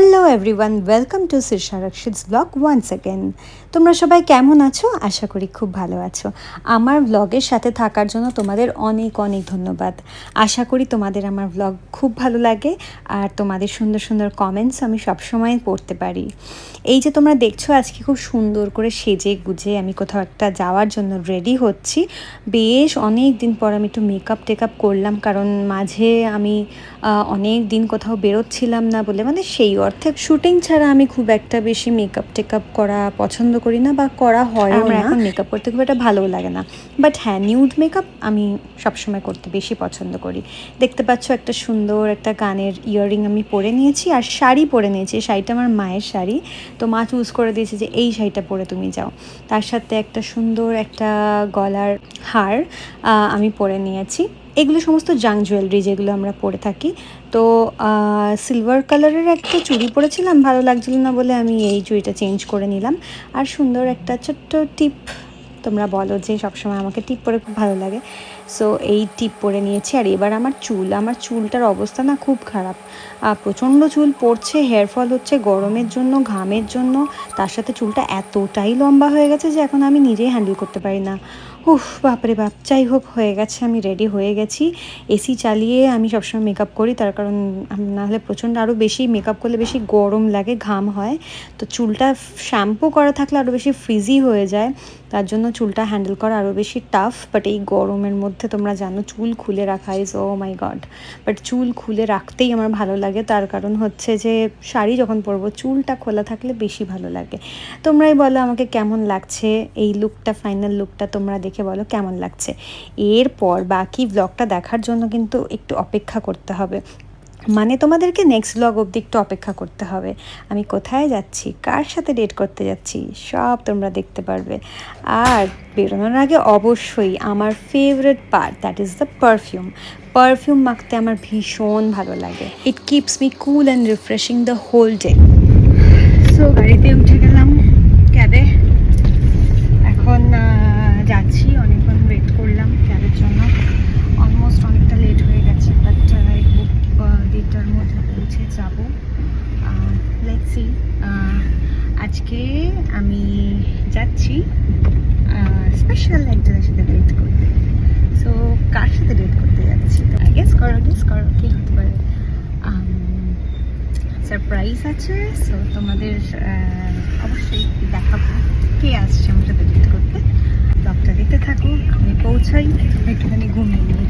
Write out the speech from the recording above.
Hello everyone, welcome to Shirsha Rakshit's blog once again. তোমরা সবাই কেমন আছো? আশা করি খুব ভালো আছো। আমার ব্লগের সাথে থাকার জন্য তোমাদের অনেক অনেক ধন্যবাদ। আশা করি তোমাদের আমার ব্লগ খুব ভালো লাগে আর তোমাদের সুন্দর সুন্দর কমেন্টস আমি সবসময় পড়তে পারি। এই যে তোমরা দেখছো আজকে খুব সুন্দর করে সেজে গুজে আমি কোথাও একটা যাওয়ার জন্য রেডি হচ্ছি। বেশ অনেক দিন পর আমি একটু মেকআপ টেকআপ করলাম, কারণ মাঝে আমি অনেক দিন কোথাও বেরোচ্ছিলাম না বলে, মানে সেই অর্থে শুটিং ছাড়া আমি খুব একটা বেশি মেকআপ টেকআপ করা পছন্দ করি না বা করা হয় আমার এখন মেকআপ করতে খুব একটা ভালোও লাগে না। বাট হ্যাঁ, নিউড মেকআপ আমি সবসময় করতে বেশি পছন্দ করি। দেখতে পাচ্ছ একটা সুন্দর একটা কানের ইয়াররিং আমি পরে নিয়েছি আর শাড়ি পরে নিয়েছি। শাড়িটা আমার মায়ের শাড়ি, তো মা চুজ করে দিয়েছে যে এই শাড়িটা পরে তুমি যাও। তার সাথে একটা সুন্দর একটা গলার হার আমি পরে নিয়েছি। এগুলো সমস্ত জাং জুয়েলারি যেগুলো আমরা পরে থাকি। তো সিলভার কালারের একটা চুড়ি পরেছিলাম, ভালো লাগছিল না বলে আমি এই চুড়িটা চেঞ্জ করে নিলাম। আর সুন্দর একটা ছোট্ট টিপ, তোমরা বলো যে সবসময় আমাকে টিপ পরে খুব ভালো লাগে, সো এই টিপ পরে নিয়েছি। আর এবার আমার চুলটার অবস্থা না খুব খারাপ, প্রচণ্ড চুল পড়ছে, হেয়ার ফল হচ্ছে গরমের জন্য, ঘামের জন্য। তার সাথে চুলটা এতটাই লম্বা হয়ে গেছে যে এখন আমি নিজেই হ্যান্ডেল করতে পারি না। উফ, বাপরে বাপ। যাই হোক, হয়ে গেছে, আমি রেডি হয়ে গেছি। এসি চালিয়ে আমি সবসময় মেকআপ করি, তার কারণ নাহলে প্রচণ্ড আরও বেশি মেকআপ করলে বেশি গরম লাগে, ঘাম হয়। তো চুলটা শ্যাম্পু করা থাকলে আরও বেশি ফ্রিজি হয়ে যায়, তার জন্য চুলটা হ্যান্ডেল করা আরও বেশি টাফ। বাট এই গরমের মধ্যে তোমরা জানো চুল খুলে রাখা is oh my god. But চুল খুলে রাখতেই আমার ভালো লাগে, তার কারণ হচ্ছে যে শাড়ি যখন পরবো চুলটা খোলা থাকলে বেশি ভালো লাগে। তোমরাই বলো আমাকে কেমন লাগছে এই লুকটা, ফাইনাল লুকটা তোমরা দেখে বলো কেমন লাগছে। এরপর বাকি ব্লগটা দেখার জন্য কিন্তু একটু অপেক্ষা করতে হবে, মানে তোমাদেরকে নেক্সট ব্লগ অবধি একটু অপেক্ষা করতে হবে। আমি কোথায় যাচ্ছি, কার সাথে ডেট করতে যাচ্ছি, সব তোমরা দেখতে পারবে। আর বেরোনোর আগে অবশ্যই আমার favourite part, that is the perfume মাখতে আমার ভীষণ ভালো লাগে। It keeps me cool and refreshing the whole day. So গাড়িতে উঠে গেলাম, ক্যাবে। এখন যাচ্ছি, অনেকক্ষণ ওয়েট করলাম ক্যাবের জন্য, অলমোস্ট অনেকটা লেট হয়ে গেছে। বাট আই হোপ 1:30টার মধ্যে পৌঁছে যাব। Let's see. আজকে আমি যাচ্ছি স্পেশাল একজনের সাথে ডেট করতে। সো কার সাথে ডেট করতে যাচ্ছি তো গেস করো কে হতে পারে। সারপ্রাইজ আছে, সো তোমাদের অবশ্যই দেখাবো কে আসছে আমার সাথে ডেট করতে। ব্লগটা দেখতে থাকো, আমি পৌঁছাই, একটুখানি ঘুমিয়ে নিই।